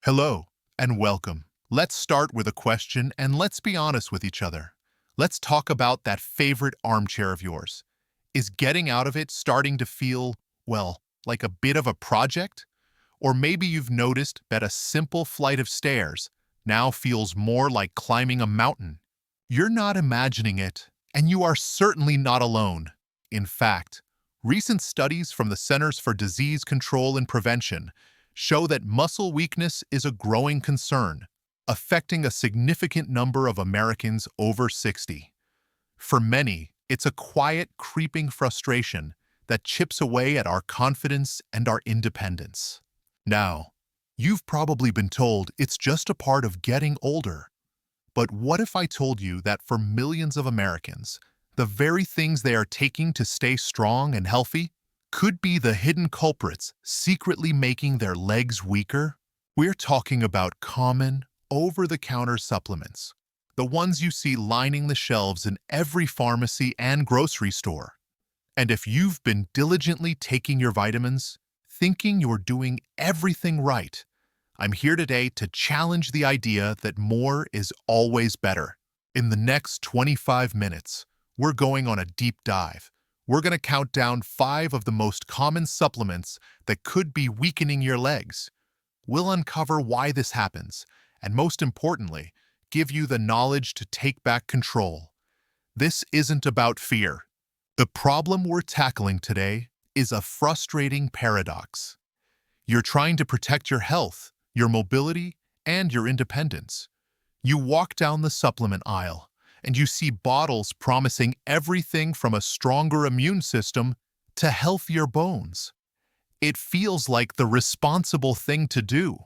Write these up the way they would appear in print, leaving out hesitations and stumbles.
Hello and welcome. Let's start with a question and let's be honest with each other. Let's talk about that favorite armchair of yours. Is getting out of it starting to feel, well, like a bit of a project? Or maybe you've noticed that a simple flight of stairs now feels more like climbing a mountain. You're not imagining it, and you are certainly not alone. In fact, recent studies from the Centers for Disease Control and Prevention show that muscle weakness is a growing concern, affecting a significant number of Americans over 60. For many, it's a quiet, creeping frustration that chips away at our confidence and our independence. Now, you've probably been told it's just a part of getting older. But what if I told you that for millions of Americans, the very things they are taking to stay strong and healthy could be the hidden culprits secretly making their legs weaker? We're talking about common, over-the-counter supplements, the ones you see lining the shelves in every pharmacy and grocery store. And if you've been diligently taking your vitamins, thinking you're doing everything right, I'm here today to challenge the idea that more is always better. In the next 25 minutes, we're going on a deep dive. We're going to count down 5 of the most common supplements that could be weakening your legs. We'll uncover why this happens, and most importantly, give you the knowledge to take back control. This isn't about fear. The problem we're tackling today is a frustrating paradox. You're trying to protect your health, your mobility, and your independence. You walk down the supplement aisle, and you see bottles promising everything from a stronger immune system to healthier bones. It feels like the responsible thing to do.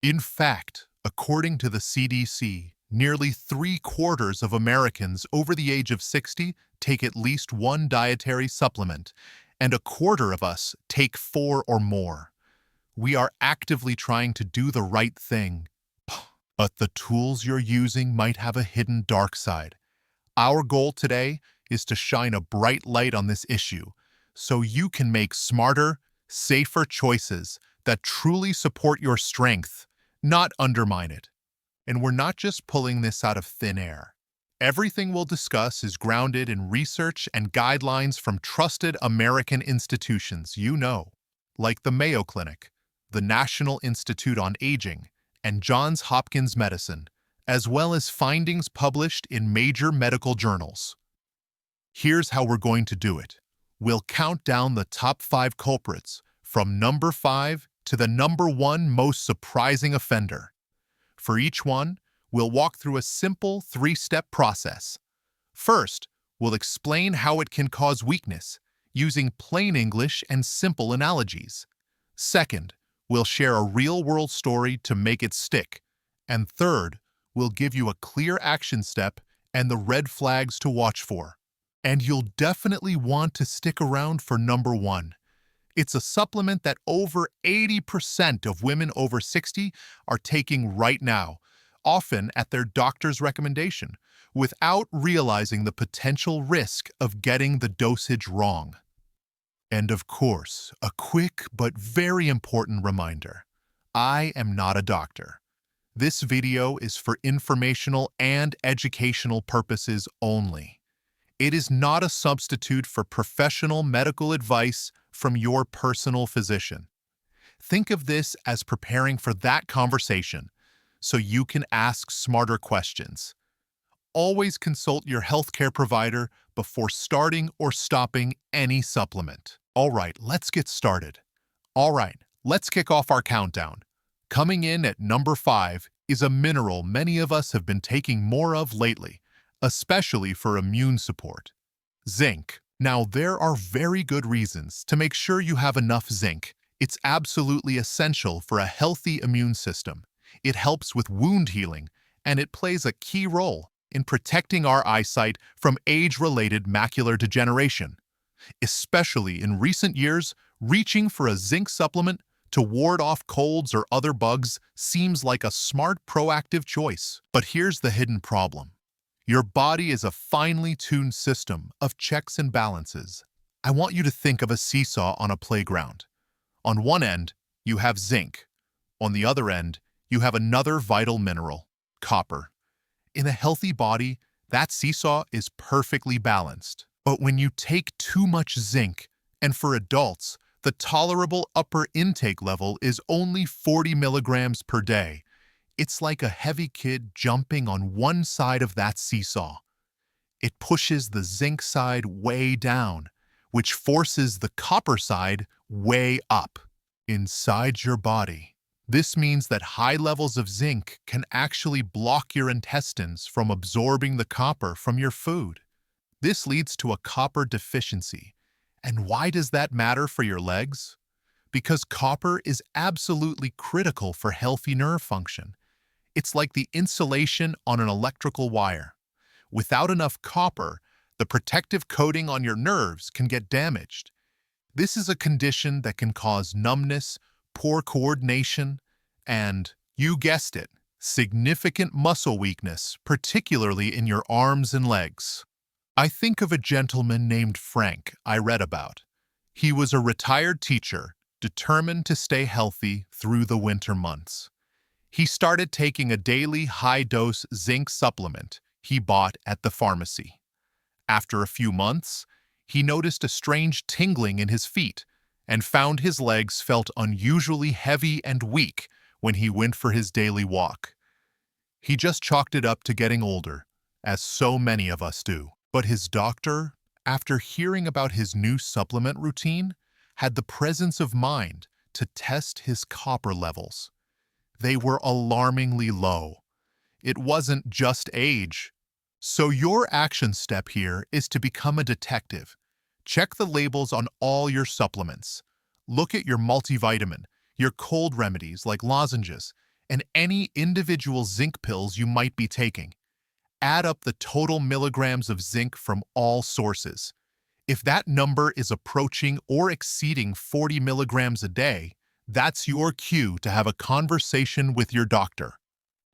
In fact, according to the CDC, nearly 3/4 of Americans over the age of 60 take at least one dietary supplement, and 1/4 of us take 4 or more. We are actively trying to do the right thing, but the tools you're using might have a hidden dark side. Our goal today is to shine a bright light on this issue so you can make smarter, safer choices that truly support your strength, not undermine it. And we're not just pulling this out of thin air. Everything we'll discuss is grounded in research and guidelines from trusted American institutions you know, like the Mayo Clinic, the National Institute on Aging, and Johns Hopkins Medicine, as well as findings published in major medical journals. Here's how we're going to do it. We'll count down the top 5 culprits from number 5 to the number 1 most surprising offender. For each one, we'll walk through a simple 3-step process. First, we'll explain how it can cause weakness, using plain English and simple analogies. Second, we'll share a real-world story to make it stick. And third, we'll give you a clear action step and the red flags to watch for. And you'll definitely want to stick around for number 1. It's a supplement that over 80% of women over 60 are taking right now, often at their doctor's recommendation, without realizing the potential risk of getting the dosage wrong. And of course, a quick but very important reminder. I am not a doctor. This video is for informational and educational purposes only. It is not a substitute for professional medical advice from your personal physician. Think of this as preparing for that conversation so you can ask smarter questions. Always consult your healthcare provider before starting or stopping any supplement. All right, let's get started. All right, let's kick off our countdown. Coming in at number 5 is a mineral many of us have been taking more of lately, especially for immune support. Zinc. Now, there are very good reasons to make sure you have enough zinc. It's absolutely essential for a healthy immune system. It helps with wound healing, and it plays a key role in protecting our eyesight from age-related macular degeneration. Especially in recent years, reaching for a zinc supplement to ward off colds or other bugs seems like a smart, proactive choice. But here's the hidden problem. Your body is a finely tuned system of checks and balances. I want you to think of a seesaw on a playground. On one end, you have zinc. On the other end, you have another vital mineral, copper. In a healthy body, that seesaw is perfectly balanced. But when you take too much zinc, and for adults, the tolerable upper intake level is only 40 milligrams per day, it's like a heavy kid jumping on one side of that seesaw. It pushes the zinc side way down, which forces the copper side way up inside your body. This means that high levels of zinc can actually block your intestines from absorbing the copper from your food. This leads to a copper deficiency. And why does that matter for your legs? Because copper is absolutely critical for healthy nerve function. It's like the insulation on an electrical wire. Without enough copper, the protective coating on your nerves can get damaged. This is a condition that can cause numbness, poor coordination, and, you guessed it, significant muscle weakness, particularly in your arms and legs. I think of a gentleman named Frank I read about. He was a retired teacher, determined to stay healthy through the winter months. He started taking a daily high-dose zinc supplement he bought at the pharmacy. After a few months, he noticed a strange tingling in his feet and found his legs felt unusually heavy and weak when he went for his daily walk. He just chalked it up to getting older, as so many of us do. But his doctor, after hearing about his new supplement routine, had the presence of mind to test his copper levels. They were alarmingly low. It wasn't just age. So your action step here is to become a detective. Check the labels on all your supplements. Look at your multivitamin, your cold remedies like lozenges, and any individual zinc pills you might be taking. Add up the total milligrams of zinc from all sources. If that number is approaching or exceeding 40 milligrams a day, that's your cue to have a conversation with your doctor.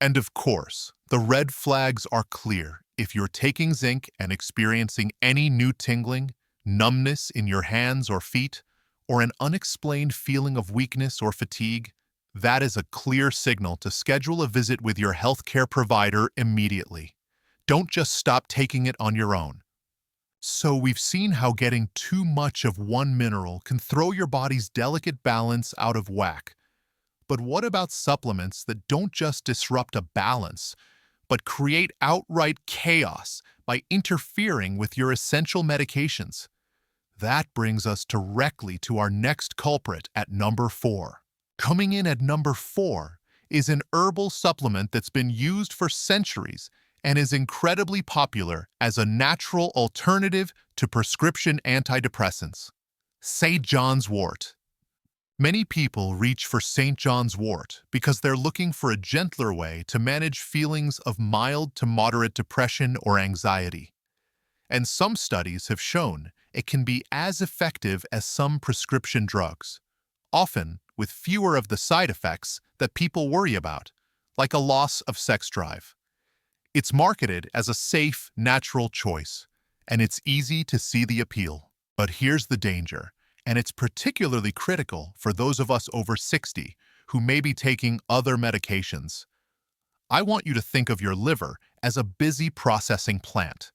And of course, the red flags are clear. If you're taking zinc and experiencing any new tingling, numbness in your hands or feet, or an unexplained feeling of weakness or fatigue, that is a clear signal to schedule a visit with your healthcare provider immediately. Don't just stop taking it on your own. So we've seen how getting too much of one mineral can throw your body's delicate balance out of whack. But what about supplements that don't just disrupt a balance, but create outright chaos by interfering with your essential medications? That brings us directly to our next culprit at number 4. Coming in at number 4 is an herbal supplement that's been used for centuries and is incredibly popular as a natural alternative to prescription antidepressants. St. John's wort. Many people reach for St. John's wort because they're looking for a gentler way to manage feelings of mild to moderate depression or anxiety. And some studies have shown it can be as effective as some prescription drugs, often with fewer of the side effects that people worry about, like a loss of sex drive. It's marketed as a safe, natural choice, and it's easy to see the appeal. But here's the danger, and it's particularly critical for those of us over 60 who may be taking other medications. I want you to think of your liver as a busy processing plant.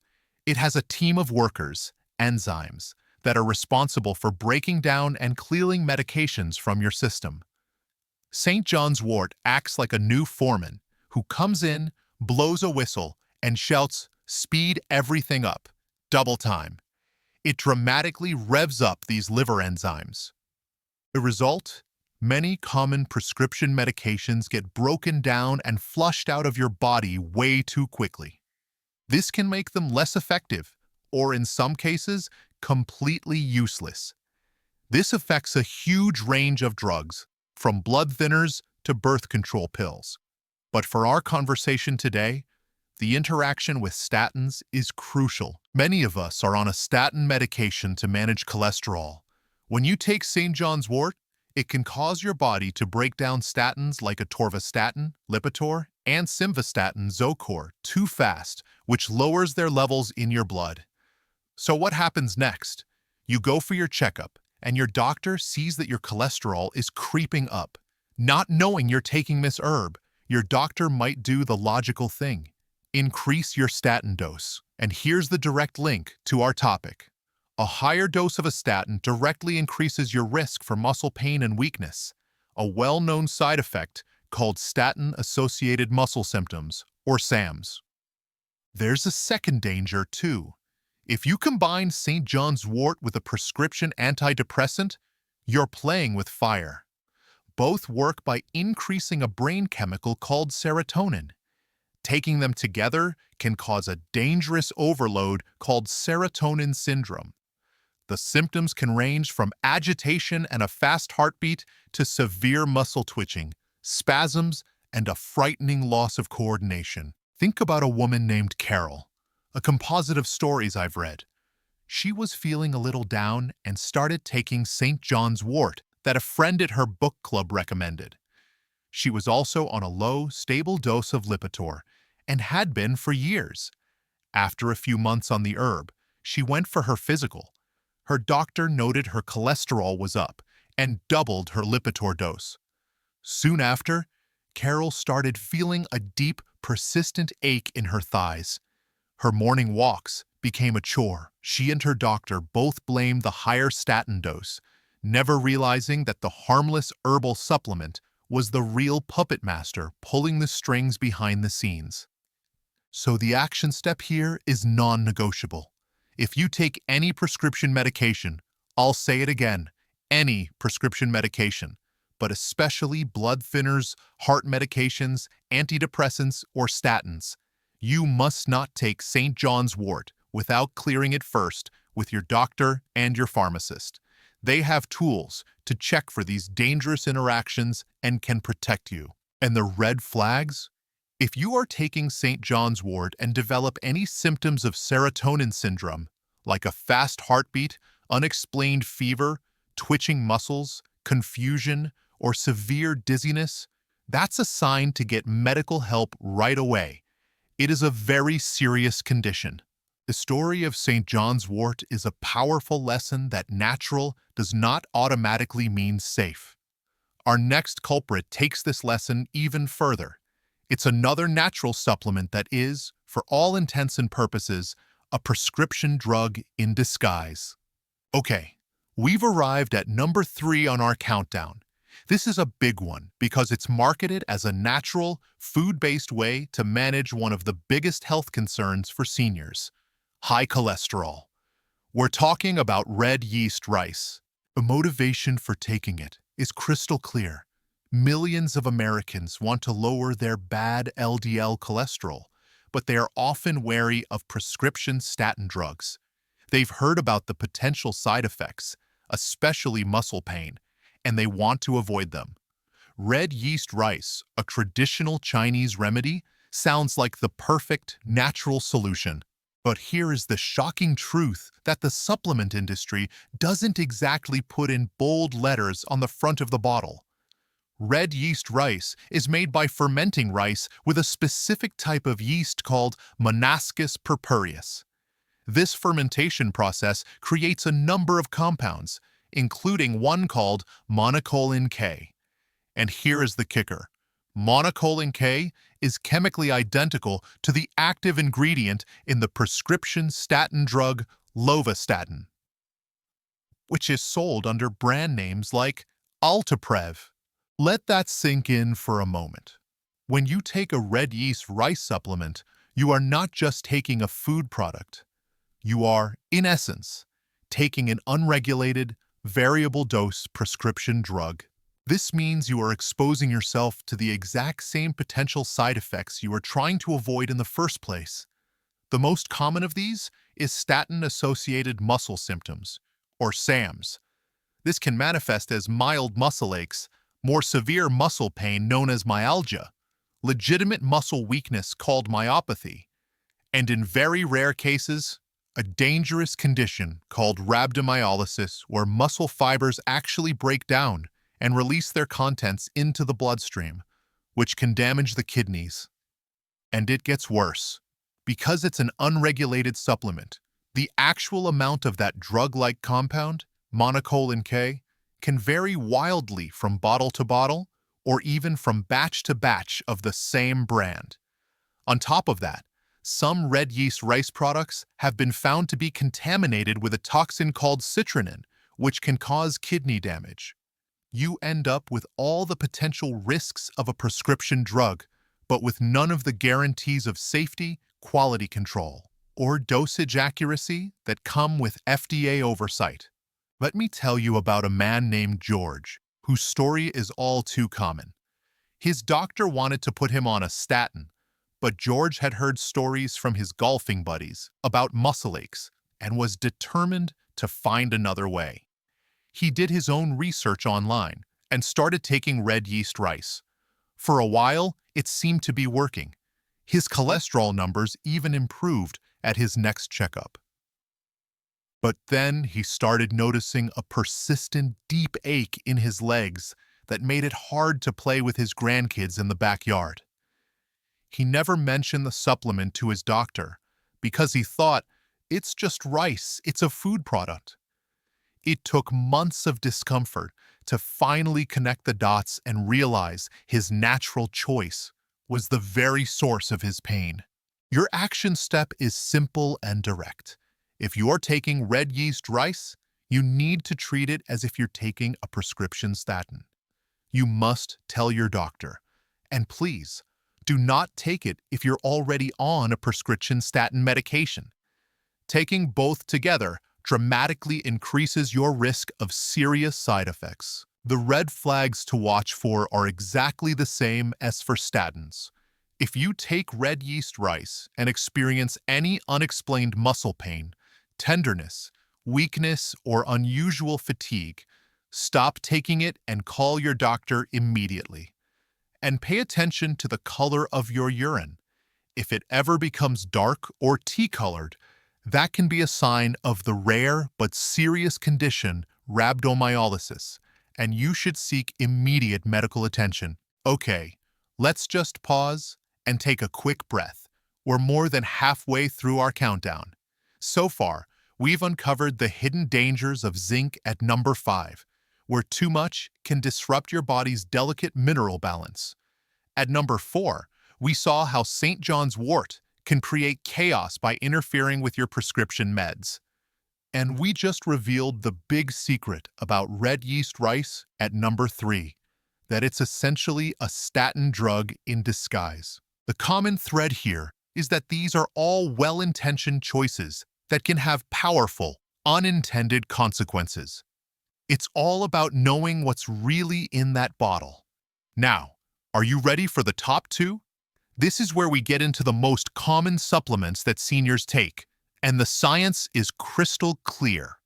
It has a team of workers, enzymes, that are responsible for breaking down and clearing medications from your system. St. John's wort acts like a new foreman who comes in, blows a whistle, and shouts, "Speed everything up, double time." It dramatically revs up these liver enzymes. The result? Many common prescription medications get broken down and flushed out of your body way too quickly. This can make them less effective, or in some cases, completely useless. This affects a huge range of drugs, from blood thinners to birth control pills. But for our conversation today, the interaction with statins is crucial. Many of us are on a statin medication to manage cholesterol. When you take St. John's wort, it can cause your body to break down statins like atorvastatin, Lipitor, and simvastatin, Zocor, too fast, which lowers their levels in your blood. So what happens next? You go for your checkup, and your doctor sees that your cholesterol is creeping up. Not knowing you're taking this herb, your doctor might do the logical thing. Increase your statin dose. And here's the direct link to our topic. A higher dose of a statin directly increases your risk for muscle pain and weakness, a well-known side effect called statin-associated muscle symptoms, or SAMs. There's a second danger, too. If you combine St. John's wort with a prescription antidepressant, you're playing with fire. Both work by increasing a brain chemical called serotonin. Taking them together can cause a dangerous overload called serotonin syndrome. The symptoms can range from agitation and a fast heartbeat to severe muscle twitching, spasms, and a frightening loss of coordination. Think about a woman named Carol, a composite of stories I've read. She was feeling a little down and started taking St. John's wort that a friend at her book club recommended. She was also on a low, stable dose of Lipitor and had been for years. After a few months on the herb, she went for her physical. Her doctor noted her cholesterol was up and doubled her Lipitor dose. Soon after, Carol started feeling a deep, persistent ache in her thighs. Her morning walks became a chore. She and her doctor both blamed the higher statin dose, never realizing that the harmless herbal supplement was the real puppet master pulling the strings behind the scenes. So the action step here is non-negotiable. If you take any prescription medication, I'll say it again, any prescription medication, but especially blood thinners, heart medications, antidepressants, or statins, you must not take St. John's wort without clearing it first with your doctor and your pharmacist. They have tools to check for these dangerous interactions and can protect you. And the red flags? If you are taking St. John's wort and develop any symptoms of serotonin syndrome, like a fast heartbeat, unexplained fever, twitching muscles, confusion, or severe dizziness, that's a sign to get medical help right away. It is a very serious condition. The story of St. John's wort is a powerful lesson that natural does not automatically mean safe. Our next culprit takes this lesson even further. It's another natural supplement that is, for all intents and purposes, a prescription drug in disguise. Okay, we've arrived at number 3 on our countdown. This is a big one because it's marketed as a natural, food-based way to manage one of the biggest health concerns for seniors: high cholesterol. We're talking about red yeast rice. The motivation for taking it is crystal clear. Millions of Americans want to lower their bad LDL cholesterol, but they are often wary of prescription statin drugs. They've heard about the potential side effects, especially muscle pain, and they want to avoid them. Red yeast rice, a traditional Chinese remedy, sounds like the perfect, natural solution. But here is the shocking truth that the supplement industry doesn't exactly put in bold letters on the front of the bottle. Red yeast rice is made by fermenting rice with a specific type of yeast called Monaskis purpureus. This fermentation process creates a number of compounds, including one called monocolin K. And here is the kicker. Monocolin K is chemically identical to the active ingredient in the prescription statin drug lovastatin, which is sold under brand names like Altaprev. Let that sink in for a moment. When you take a red yeast rice supplement, you are not just taking a food product. You are, in essence, taking an unregulated, variable dose prescription drug. This means you are exposing yourself to the exact same potential side effects you are trying to avoid in the first place. The most common of these is statin-associated muscle symptoms, or SAMs. This can manifest as mild muscle aches, more severe muscle pain known as myalgia, legitimate muscle weakness called myopathy, and in very rare cases, a dangerous condition called rhabdomyolysis, where muscle fibers actually break down and release their contents into the bloodstream, which can damage the kidneys. And it gets worse. Because it's an unregulated supplement, the actual amount of that drug-like compound, monocolin K, can vary wildly from bottle to bottle or even from batch to batch of the same brand. On top of that, some red yeast rice products have been found to be contaminated with a toxin called citrinin, which can cause kidney damage. You end up with all the potential risks of a prescription drug, but with none of the guarantees of safety, quality control, or dosage accuracy that come with FDA oversight. Let me tell you about a man named George, whose story is all too common. His doctor wanted to put him on a statin, but George had heard stories from his golfing buddies about muscle aches and was determined to find another way. He did his own research online and started taking red yeast rice. For a while, it seemed to be working. His cholesterol numbers even improved at his next checkup. But then he started noticing a persistent deep ache in his legs that made it hard to play with his grandkids in the backyard. He never mentioned the supplement to his doctor because he thought, it's just rice, it's a food product. It took months of discomfort to finally connect the dots and realize his natural choice was the very source of his pain. Your action step is simple and direct. If you're taking red yeast rice, you need to treat it as if you're taking a prescription statin. You must tell your doctor. And please, do not take it if you're already on a prescription statin medication. Taking both together dramatically increases your risk of serious side effects. The red flags to watch for are exactly the same as for statins. If you take red yeast rice and experience any unexplained muscle pain, tenderness, weakness, or unusual fatigue, stop taking it and call your doctor immediately. And pay attention to the color of your urine. If it ever becomes dark or tea-colored, that can be a sign of the rare but serious condition rhabdomyolysis, and you should seek immediate medical attention. Okay, let's just pause and take a quick breath. We're more than halfway through our countdown. So far, we've uncovered the hidden dangers of zinc at number 5, where too much can disrupt your body's delicate mineral balance. At number 4, we saw how St. John's wort can create chaos by interfering with your prescription meds. And we just revealed the big secret about red yeast rice at number 3, that it's essentially a statin drug in disguise. The common thread here is that these are all well-intentioned choices that can have powerful, unintended consequences. It's all about knowing what's really in that bottle. Now, are you ready for the top 2? This is where we get into the most common supplements that seniors take, and the science is crystal clear.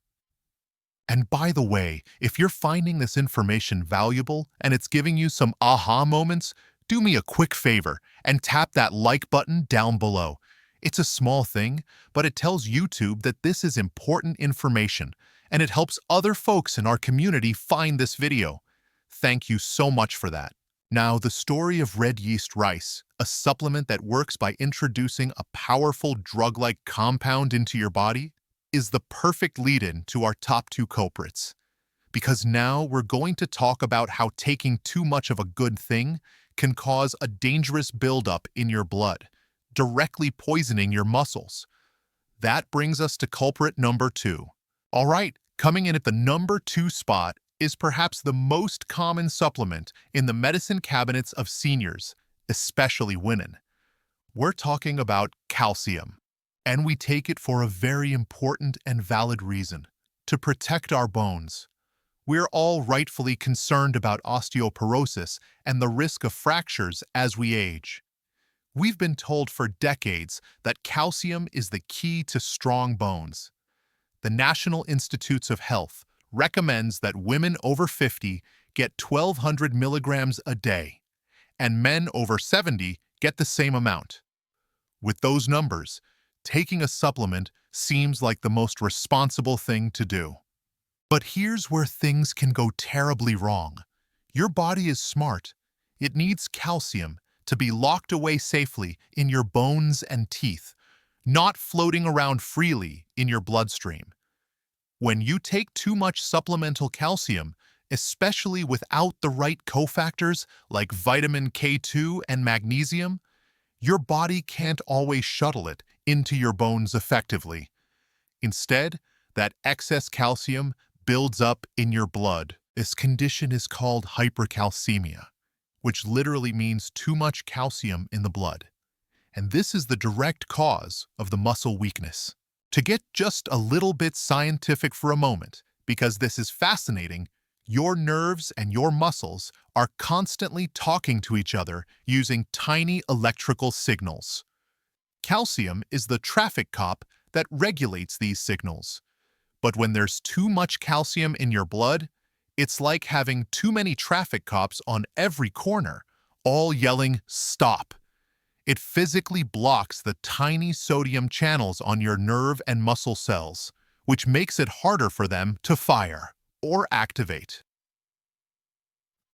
And by the way, if you're finding this information valuable and it's giving you some aha moments, do me a quick favor and tap that like button down below. It's a small thing, but it tells YouTube that this is important information, and it helps other folks in our community find this video. Thank you so much for that. Now, the story of red yeast rice, a supplement that works by introducing a powerful drug-like compound into your body, is the perfect lead-in to our top 2 culprits. Because now we're going to talk about how taking too much of a good thing can cause a dangerous buildup in your blood, directly poisoning your muscles. That brings us to culprit number 2. All right, coming in at the number 2 spot is perhaps the most common supplement in the medicine cabinets of seniors, especially women. We're talking about calcium, and we take it for a very important and valid reason: to protect our bones. We're all rightfully concerned about osteoporosis and the risk of fractures as we age. We've been told for decades that calcium is the key to strong bones. The National Institutes of Health recommends that women over 50 get 1,200 milligrams a day, and men over 70 get the same amount. With those numbers, taking a supplement seems like the most responsible thing to do. But here's where things can go terribly wrong. Your body is smart. It needs calcium to be locked away safely in your bones and teeth, not floating around freely in your bloodstream. When you take too much supplemental calcium, especially without the right cofactors like vitamin K2 and magnesium. Your body can't always shuttle it into your bones effectively. Instead, that excess calcium builds up in your blood. This condition is called hypercalcemia, which literally means too much calcium in the blood. And this is the direct cause of the muscle weakness. To get just a little bit scientific for a moment, because this is fascinating, your nerves and your muscles are constantly talking to each other using tiny electrical signals. Calcium is the traffic cop that regulates these signals. But when there's too much calcium in your blood, it's like having too many traffic cops on every corner, all yelling, "Stop." It physically blocks the tiny sodium channels on your nerve and muscle cells, which makes it harder for them to fire or activate.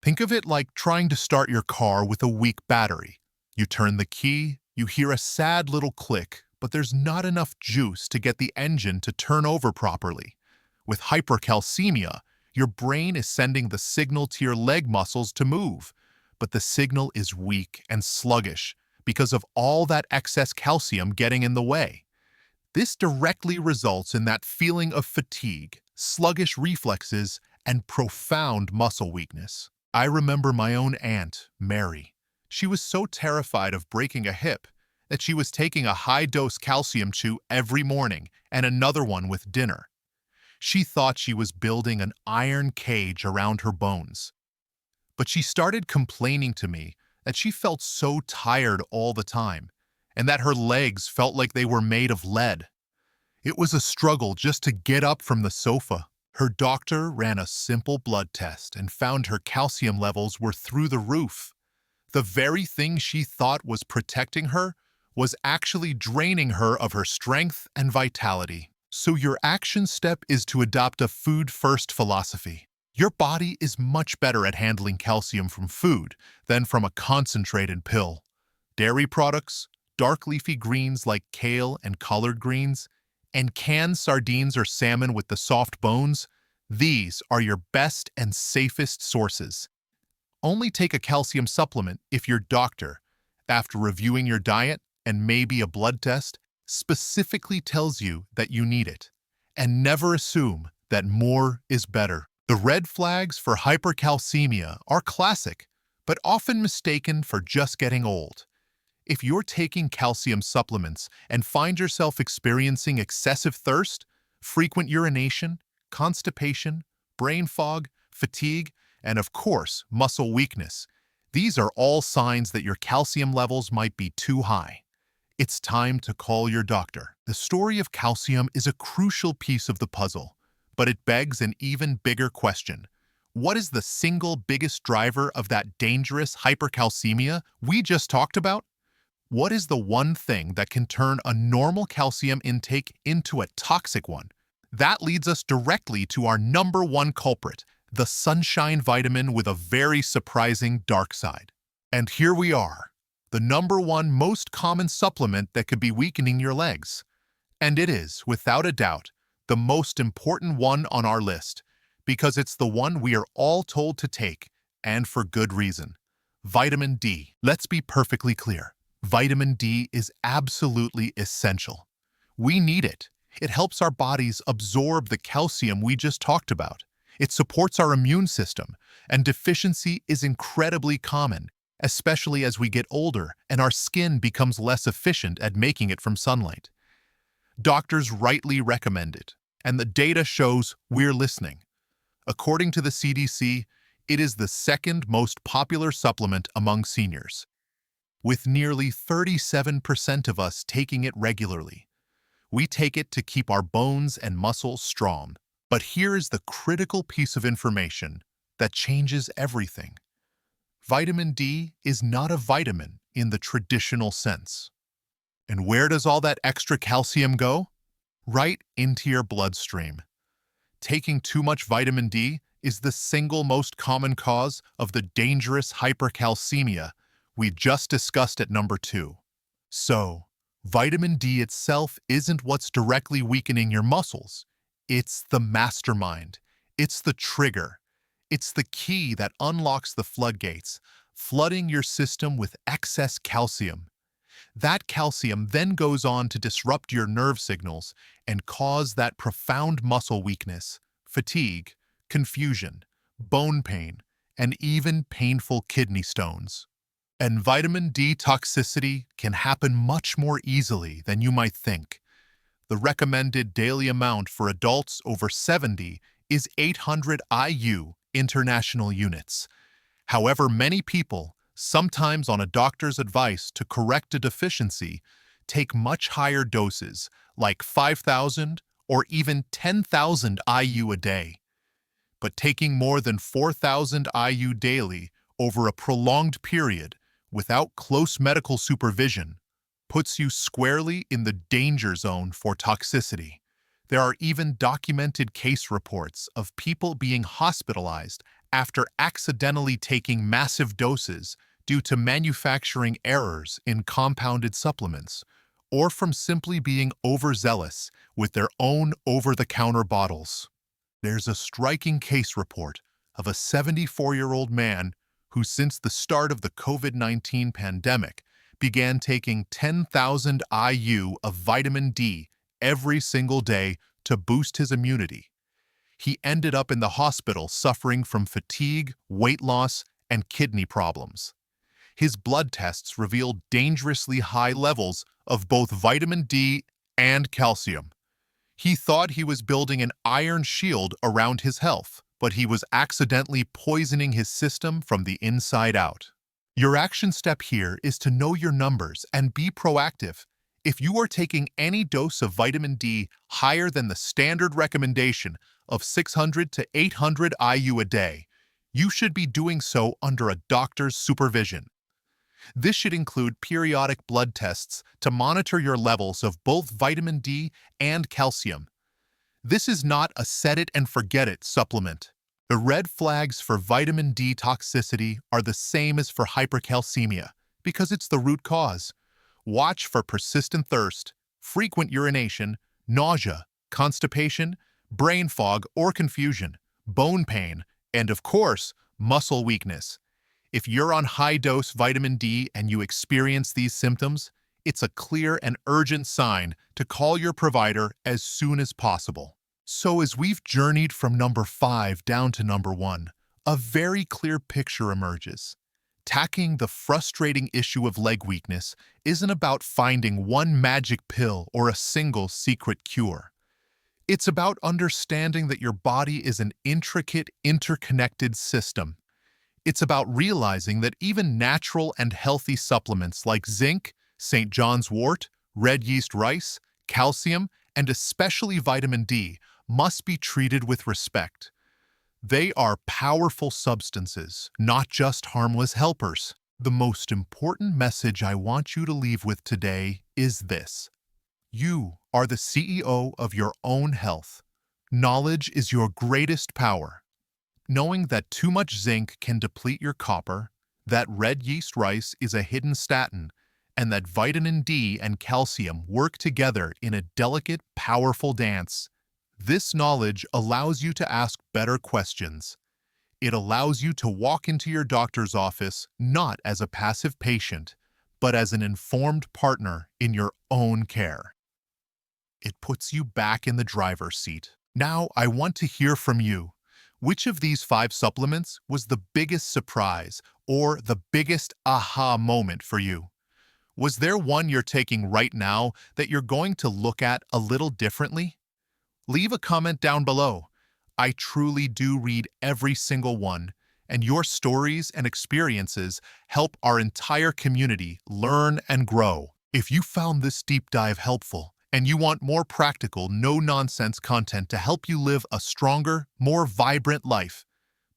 Think of it like trying to start your car with a weak battery. You turn the key, you hear a sad little click, but there's not enough juice to get the engine to turn over properly. With hypercalcemia, your brain is sending the signal to your leg muscles to move, but the signal is weak and sluggish because of all that excess calcium getting in the way. This directly results in that feeling of fatigue, sluggish reflexes, and profound muscle weakness. I remember my own aunt, Mary. She was so terrified of breaking a hip that she was taking a high-dose calcium chew every morning and another one with dinner. She thought she was building an iron cage around her bones. But she started complaining to me that she felt so tired all the time and that her legs felt like they were made of lead. It was a struggle just to get up from the sofa. Her doctor ran a simple blood test and found her calcium levels were through the roof. The very thing she thought was protecting her was actually draining her of her strength and vitality. So your action step is to adopt a food-first philosophy. Your body is much better at handling calcium from food than from a concentrated pill. Dairy products, dark leafy greens like kale and collard greens, and canned sardines or salmon with the soft bones, these are your best and safest sources. Only take a calcium supplement if your doctor, after reviewing your diet and maybe a blood test, specifically tells you that you need it. And never assume that more is better. The red flags for hypercalcemia are classic, but often mistaken for just getting old. If you're taking calcium supplements and find yourself experiencing excessive thirst, frequent urination, constipation, brain fog, fatigue, and of course, muscle weakness, these are all signs that your calcium levels might be too high. It's time to call your doctor. The story of calcium is a crucial piece of the puzzle, but it begs an even bigger question. What is the single biggest driver of that dangerous hypercalcemia we just talked about? What is the one thing that can turn a normal calcium intake into a toxic one? That leads us directly to our number one culprit, the sunshine vitamin with a very surprising dark side. And here we are, the number one most common supplement that could be weakening your legs. And it is, without a doubt, the most important one on our list, because it's the one we are all told to take, and for good reason. Vitamin D. Let's be perfectly clear. Vitamin D is absolutely essential. We need it. It helps our bodies absorb the calcium we just talked about. It supports our immune system, and deficiency is incredibly common, especially as we get older and our skin becomes less efficient at making it from sunlight. Doctors rightly recommend it, and the data shows we're listening. According to the CDC, it is the second most popular supplement among seniors, with nearly 37% of us taking it regularly. We take it to keep our bones and muscles strong. But here is the critical piece of information that changes everything. Vitamin D is not a vitamin in the traditional sense. And where does all that extra calcium go? Right into your bloodstream. Taking too much vitamin D is the single most common cause of the dangerous hypercalcemia we just discussed at number 2. So, vitamin D itself isn't what's directly weakening your muscles. It's the mastermind. It's the trigger. It's the key that unlocks the floodgates, flooding your system with excess calcium. That calcium then goes on to disrupt your nerve signals and cause that profound muscle weakness, fatigue, confusion, bone pain, and even painful kidney stones. And vitamin D toxicity can happen much more easily than you might think. The recommended daily amount for adults over 70 is 800 IU international units. However, many people, sometimes on a doctor's advice to correct a deficiency, take much higher doses, like 5,000 or even 10,000 IU a day. But taking more than 4,000 IU daily over a prolonged period without close medical supervision puts you squarely in the danger zone for toxicity. There are even documented case reports of people being hospitalized after accidentally taking massive doses due to manufacturing errors in compounded supplements, or from simply being overzealous with their own over-the-counter bottles. There's a striking case report of a 74-year-old man who, since the start of the COVID-19 pandemic, began taking 10,000 IU of vitamin D every single day to boost his immunity. He ended up in the hospital suffering from fatigue, weight loss, and kidney problems. His blood tests revealed dangerously high levels of both vitamin D and calcium. He thought he was building an iron shield around his health, but he was accidentally poisoning his system from the inside out. Your action step here is to know your numbers and be proactive. If you are taking any dose of vitamin D higher than the standard recommendation of 600 to 800 IU a day, you should be doing so under a doctor's supervision. This should include periodic blood tests to monitor your levels of both vitamin D and calcium. This is not a set-it-and-forget-it supplement. The red flags for vitamin D toxicity are the same as for hypercalcemia because it's the root cause. Watch for persistent thirst, frequent urination, nausea, constipation, brain fog or confusion, bone pain, and of course, muscle weakness. If you're on high-dose vitamin D and you experience these symptoms, it's a clear and urgent sign to call your provider as soon as possible. So as we've journeyed from number 5 down to number 1, a very clear picture emerges. Tackling the frustrating issue of leg weakness isn't about finding one magic pill or a single secret cure. It's about understanding that your body is an intricate, interconnected system. It's about realizing that even natural and healthy supplements like zinc, St. John's wort, red yeast rice, calcium, and especially vitamin D must be treated with respect. They are powerful substances, not just harmless helpers. The most important message I want you to leave with today is this. You are the CEO of your own health. Knowledge is your greatest power. Knowing that too much zinc can deplete your copper, that red yeast rice is a hidden statin, and that vitamin D and calcium work together in a delicate, powerful dance. This knowledge allows you to ask better questions. It allows you to walk into your doctor's office not as a passive patient, but as an informed partner in your own care. It puts you back in the driver's seat. Now, I want to hear from you. Which of these 5 supplements was the biggest surprise or the biggest aha moment for you? Was there one you're taking right now that you're going to look at a little differently? Leave a comment down below. I truly do read every single one, and your stories and experiences help our entire community learn and grow. If you found this deep dive helpful, and you want more practical, no-nonsense content to help you live a stronger, more vibrant life,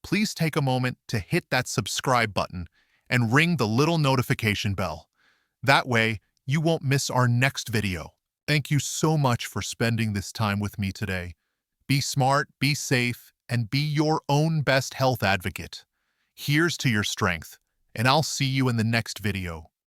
please take a moment to hit that subscribe button and ring the little notification bell. That way, you won't miss our next video. Thank you so much for spending this time with me today. Be smart, be safe, and be your own best health advocate. Here's to your strength, and I'll see you in the next video.